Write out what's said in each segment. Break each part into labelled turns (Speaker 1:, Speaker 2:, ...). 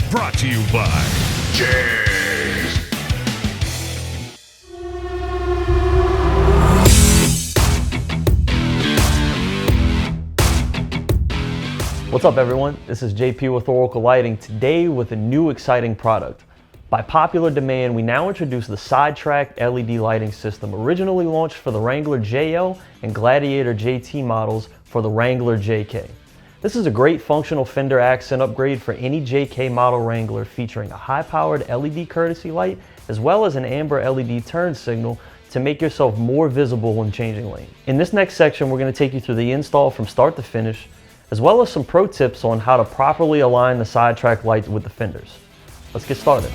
Speaker 1: Brought to you by JEGS.
Speaker 2: What's up everyone, this is JP with Oracle Lighting, today with a new exciting product. By popular demand, we now introduce the Sidetrack LED Lighting System, originally launched for the Wrangler JL and Gladiator JT models for the Wrangler JK. This is a great functional fender accent upgrade for any JK model Wrangler, featuring a high-powered LED courtesy light as well as an amber LED turn signal to make yourself more visible when changing lane. In this next section, we're going to take you through the install from start to finish, as well as some pro tips on how to properly align the Sidetrack lights with the fenders. Let's get started.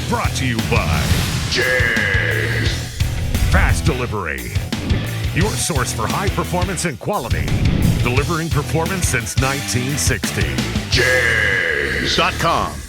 Speaker 1: Brought to you by JEGS. Fast Delivery. Your source for high performance and quality. Delivering performance since 1960. JEGS.com.